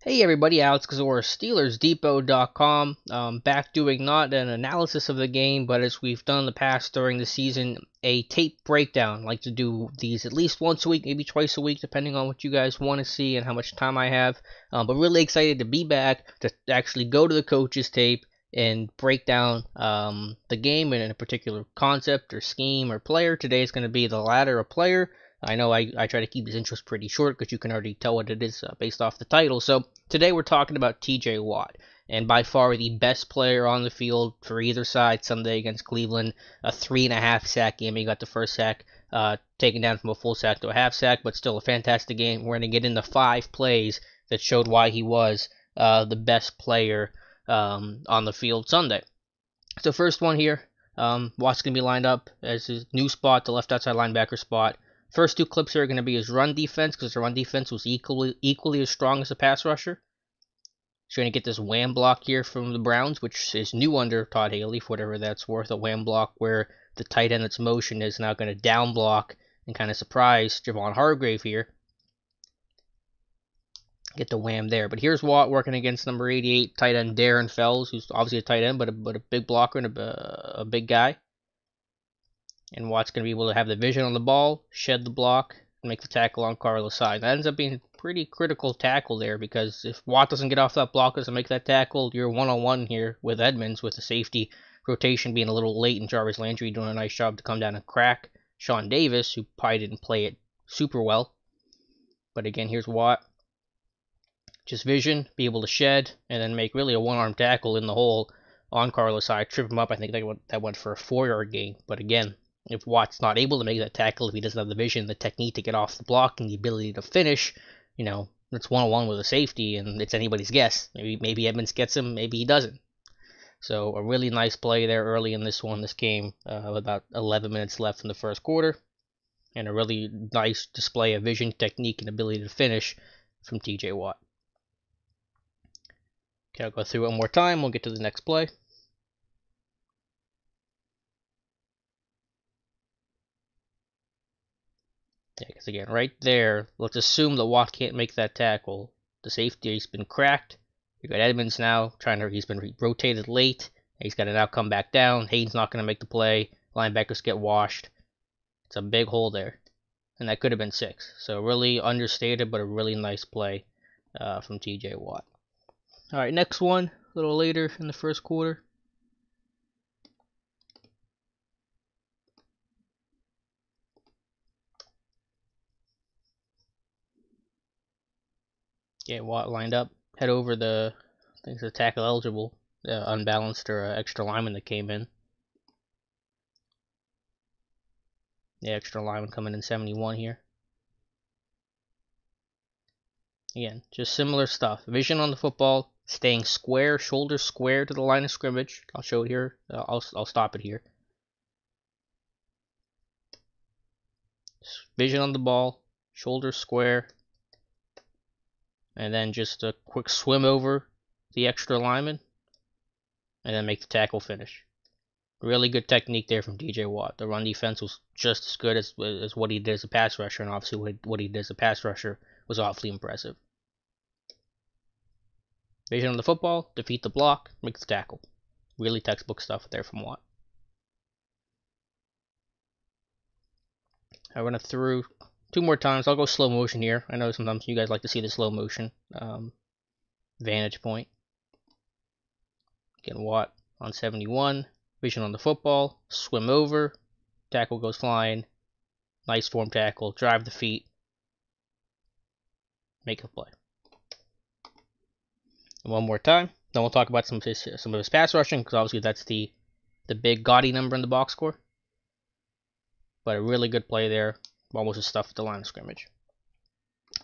Hey everybody, Alex Kozora, SteelersDepot.com. Back doing not an analysis of the game, but as we've done in the past during the season, a tape breakdown. I like to do these at least once a week, maybe twice a week, depending on what you guys want to see and how much time I have. But really excited to be back to actually go to the coach's tape and break down the game in a particular concept or scheme or player. Today is going to be the latter, a player. I know I try to keep this intros pretty short because you can already tell what it is based off the title. So today we're talking about TJ Watt, and by far the best player on the field for either side Sunday against Cleveland. A 3.5 sack game. He got the first sack taken down from a full sack to a half sack, but still a fantastic game. We're going to get into 5 plays that showed why he was the best player on the field Sunday. So first one here, Watt's going to be lined up as his new spot, the left outside linebacker spot. First 2 clips here are going to be his run defense, because the run defense was equally as strong as the pass rusher. So you're going to get this wham block here from the Browns, which is new under Todd Haley, for whatever that's worth. A wham block where the tight end that's motion is now going to down block and kind of surprise Javon Hargrave here. Get the wham there. But here's Watt working against number 88, tight end Darren Fells, who's obviously a tight end, but a big blocker and a big guy. And Watt's going to be able to have the vision on the ball, shed the block, and make the tackle on Carlos Hyde. That ends up being a pretty critical tackle there, because if Watt doesn't get off that block, doesn't make that tackle, you're one-on-one here with Edmonds, with the safety rotation being a little late, and Jarvis Landry doing a nice job to come down and crack Sean Davis, who probably didn't play it super well. But again, here's Watt. Just vision, be able to shed, and then make really a one-arm tackle in the hole on Carlos Hyde. Trip him up. I think that went for a 4-yard gain. But again, if Watt's not able to make that tackle, if he doesn't have the vision, the technique to get off the block, and the ability to finish, it's one-on-one with a safety, and it's anybody's guess. Maybe Edmonds gets him, maybe he doesn't. So a really nice play there early in this game, with about 11 minutes left in the first quarter, and a really nice display of vision, technique, and ability to finish from TJ Watt. Okay, I'll go through it one more time. We'll get to the next play. Yeah, because again, right there, let's assume that Watt can't make that tackle. The safety's been cracked. You got Edmonds now he's been rotated late. He's got to now come back down. Hayden's not going to make the play. Linebackers get washed. It's a big hole there. And that could have been 6. So really understated, but a really nice play from TJ Watt. Alright, next one, a little later in the first quarter. Get Watt lined up, head over I think it's a tackle eligible, unbalanced or extra lineman that came in. The extra lineman coming in 71 here. Again, just similar stuff. Vision on the football, staying square, shoulder square to the line of scrimmage. I'll show it here. I'll stop it here. Vision on the ball, shoulder square, and then just a quick swim over the extra lineman, and then make the tackle finish. Really good technique there from TJ Watt. The run defense was just as good as what he did as a pass rusher, and obviously what he did as a pass rusher was awfully impressive. Vision on the football, defeat the block, make the tackle. Really textbook stuff there from Watt. I run it through 2 more times. I'll go slow motion here. I know sometimes you guys like to see the slow motion vantage point. Again, Watt on 71. Vision on the football. Swim over. Tackle goes flying. Nice form tackle. Drive the feet. Make a play. And one more time. Then we'll talk about some of his pass rushing, because obviously that's the big gaudy number in the box score. But a really good play there. Almost a stuff at the line of scrimmage.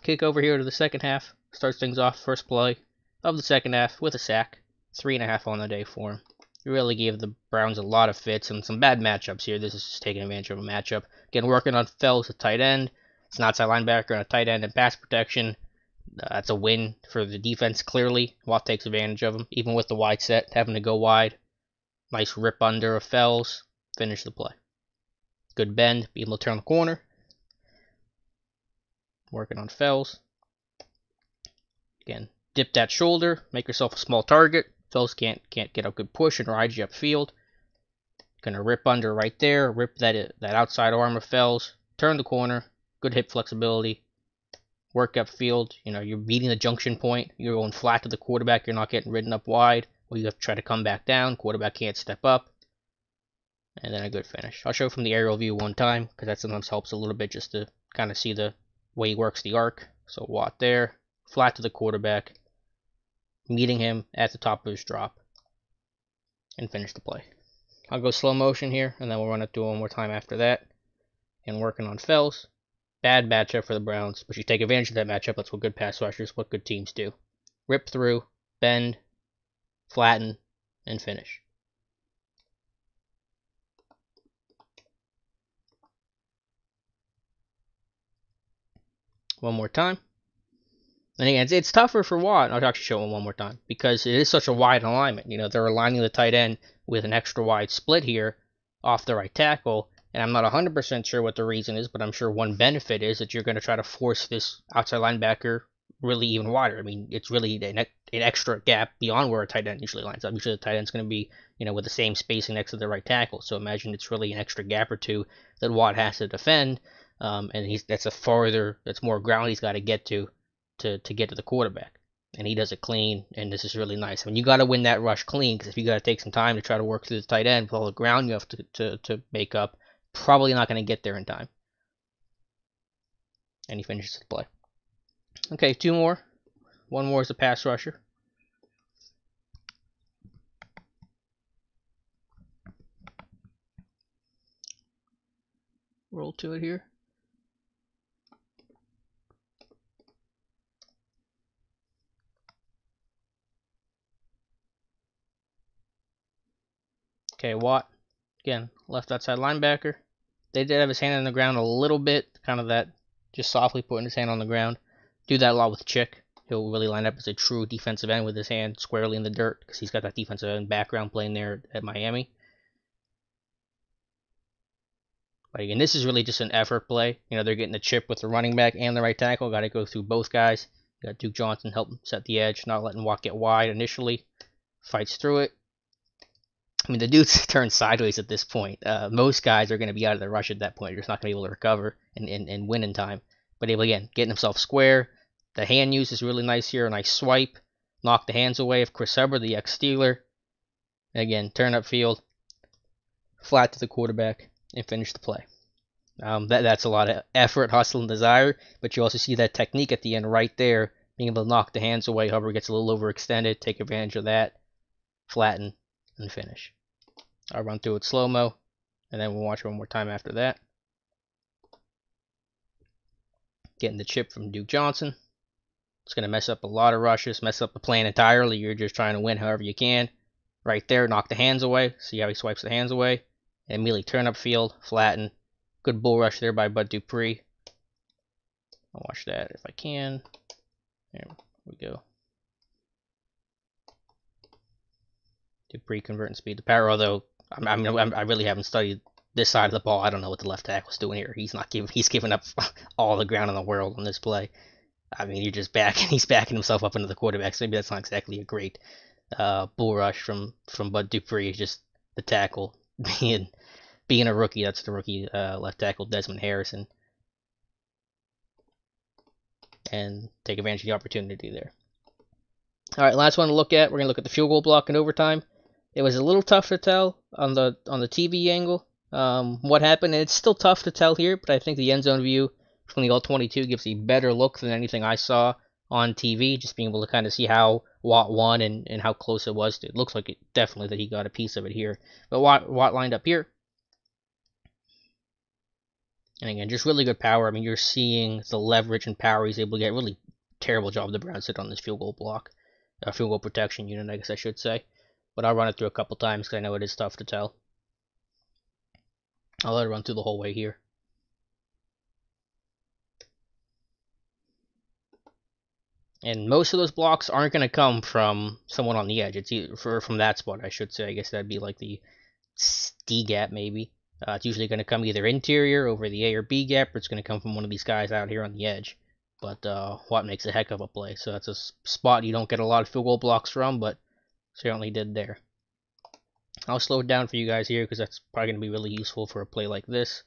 Kick over here to the second half. Starts things off, first play of the second half with a sack. 3.5 on the day for him. He really gave the Browns a lot of fits and some bad matchups here. This is just taking advantage of a matchup. Again, working on Fells at tight end. It's an outside linebacker and a tight end and pass protection. That's a win for the defense, clearly. Watt takes advantage of him, even with the wide set, having to go wide. Nice rip under of Fells. Finish the play. Good bend, be able to turn the corner. Working on Fells. Again, dip that shoulder, make yourself a small target. Fells can't get a good push and ride you upfield. Gonna rip under right there, rip that outside arm of Fells, turn the corner, good hip flexibility, work upfield. You're beating the junction point. You're going flat to the quarterback. You're not getting ridden up wide. Or you have to try to come back down. Quarterback can't step up. And then a good finish. I'll show from the aerial view one time, because that sometimes helps a little bit just to kind of see the way he works the arc. So Watt there, flat to the quarterback, meeting him at the top of his drop, and finish the play. I'll go slow motion here, and then we'll run it through one more time after that. And working on Fells. Bad matchup for the Browns, but you take advantage of that matchup. That's what good pass rushers, what good teams do. Rip through, bend, flatten, and finish. One more time. And again, it's tougher for Watt. I'll actually show him one more time because it is such a wide alignment. They're aligning the tight end with an extra wide split here off the right tackle. And I'm not 100% sure what the reason is, but I'm sure one benefit is that you're going to try to force this outside linebacker really even wider. I mean, it's really an extra gap beyond where a tight end usually lines up. Usually the tight end's going to be, with the same spacing next to the right tackle. So imagine it's really an extra gap or two that Watt has to defend. And that's more ground he's got to get to get to the quarterback. And he does it clean, and this is really nice. I mean, you got to win that rush clean, because if you got to take some time to try to work through the tight end with all the ground you have to make up, probably not going to get there in time. And he finishes the play. Okay, two more. One more is a pass rusher. Roll to it here. Okay, Watt. Again, left outside linebacker. They did have his hand on the ground a little bit, kind of that, just softly putting his hand on the ground. Do that a lot with Chick. He'll really line up as a true defensive end with his hand squarely in the dirt, because he's got that defensive end background playing there at Miami. But again, this is really just an effort play. They're getting the chip with the running back and the right tackle. Got to go through both guys. Got Duke Johnson help set the edge, not letting Watt get wide initially. Fights through it. I mean, the dude's turned sideways at this point. Most guys are going to be out of the rush at that point. You're just not going to be able to recover and win in time. But again, getting himself square. The hand use is really nice here. A nice swipe. Knock the hands away of Chris Hubbard, the ex-Steeler. Again, turn upfield. Flat to the quarterback. And finish the play. That's a lot of effort, hustle, and desire. But you also see that technique at the end right there. Being able to knock the hands away. Hubbard gets a little overextended. Take advantage of that. Flatten. And finish. I'll run through it slow-mo, and then we'll watch one more time after that. Getting the chip from Duke Johnson. It's going to mess up a lot of rushes, mess up the plan entirely. You're just trying to win however you can. Right there, knock the hands away. See how he swipes the hands away. And immediately turn upfield, flatten. Good bull rush there by Bud Dupree. I'll watch that if I can. There we go. Dupree converting speed to power, although I really haven't studied this side of the ball. I don't know what the left tackle's doing here. He's giving up all the ground in the world on this play. I mean, he's backing himself up into the quarterback, so maybe that's not exactly a great bull rush from Bud Dupree. Just the tackle being a rookie. That's the rookie left tackle Desmond Harrison, and take advantage of the opportunity there. All right, last one to look at. We're gonna look at the field goal block in overtime. It was a little tough to tell on the TV angle what happened, and it's still tough to tell here, but I think the end zone view from the All-22 gives a better look than anything I saw on TV, just being able to kind of see how Watt won and how close it was. It looks like it definitely that he got a piece of it here. But Watt lined up here. And again, just really good power. I mean, you're seeing the leverage and power he's able to get. Really terrible job the Browns did on this field goal block. Field goal protection unit, I guess I should say. But I'll run it through a couple times because I know it is tough to tell. I'll let it run through the whole way here. And most of those blocks aren't going to come from someone on the edge. It's either from that spot, I should say. I guess that'd be like the D gap, maybe. It's usually going to come either interior over the A or B gap, or it's going to come from one of these guys out here on the edge. But Watt makes a heck of a play. So that's a spot you don't get a lot of field goal blocks from, but certainly did there. I'll slow it down for you guys here because that's probably going to be really useful for a play like this.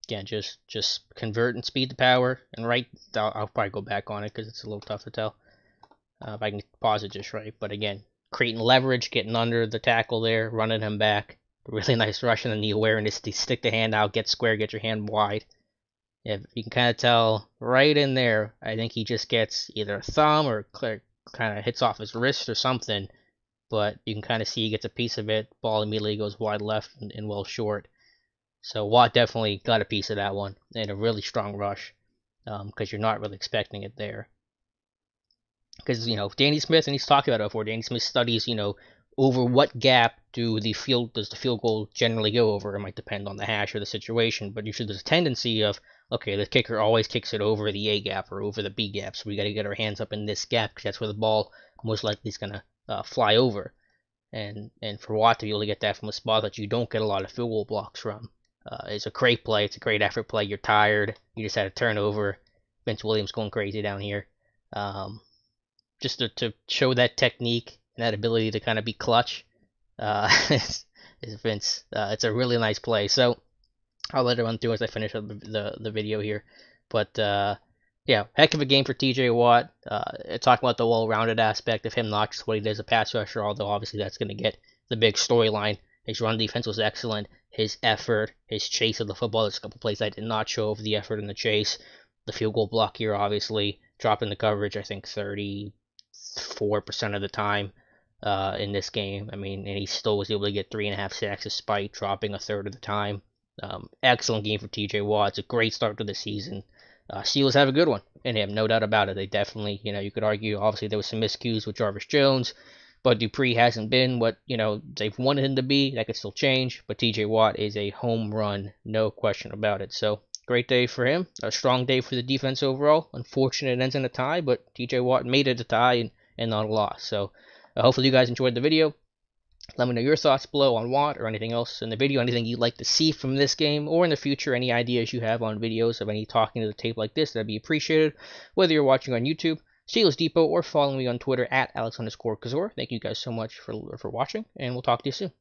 Again, just convert and speed to power, and right, I'll probably go back on it because it's a little tough to tell if I can pause it just right. But again, creating leverage, getting under the tackle there, running him back, really nice rush, and then the awareness to stick the hand out, get square, get your hand wide. If you can kind of tell right in there, I think he just gets either a thumb or kind of hits off his wrist or something, but you can kind of see he gets a piece of it. Ball immediately goes wide left and well short. So Watt definitely got a piece of that one, and a really strong rush, because you're not really expecting it there. Because Danny Smith, and he's talked about it before. Danny Smith studies over what gap does the field goal generally go over. It might depend on the hash or the situation, but usually there's a tendency of, okay, the kicker always kicks it over the A gap or over the B gap, so we got to get our hands up in this gap because that's where the ball most likely is gonna fly over. And for Watt to be able to get that from a spot that you don't get a lot of field goal blocks from. It's a great play. It's a great effort play. You're tired. You just had a turnover. Vince Williams going crazy down here. Just to show that technique and that ability to kind of be clutch is Vince. It's a really nice play. So I'll let it run through as I finish up the video here. But yeah, heck of a game for TJ Watt. Talking about the well-rounded aspect of him, not just what he does as a pass rusher, although obviously that's going to get the big storyline. His run defense was excellent. His effort, his chase of the football, there's a couple plays I did not show of the effort in the chase. The field goal block here, obviously, dropping the coverage, I think 34% of the time in this game. I mean, and he still was able to get 3.5 sacks despite dropping a third of the time. Excellent game for TJ Watt. It's a great start to the season. Steelers have a good one in him, no doubt about it. They definitely, you could argue, obviously, there was some miscues with Jarvis Jones, but Dupree hasn't been what, they've wanted him to be. That could still change, but TJ Watt is a home run, no question about it. So, great day for him. A strong day for the defense overall. Unfortunate it ends in a tie, but TJ Watt made it a tie and not a loss. So, hopefully you guys enjoyed the video. Let me know your thoughts below on Watt or anything else in the video, anything you'd like to see from this game, or in the future, any ideas you have on videos of any talking to the tape like this, that'd be appreciated. Whether you're watching on YouTube, Steelers Depot, or following me on Twitter at Alex_Kozora. Thank you guys so much for watching, and we'll talk to you soon.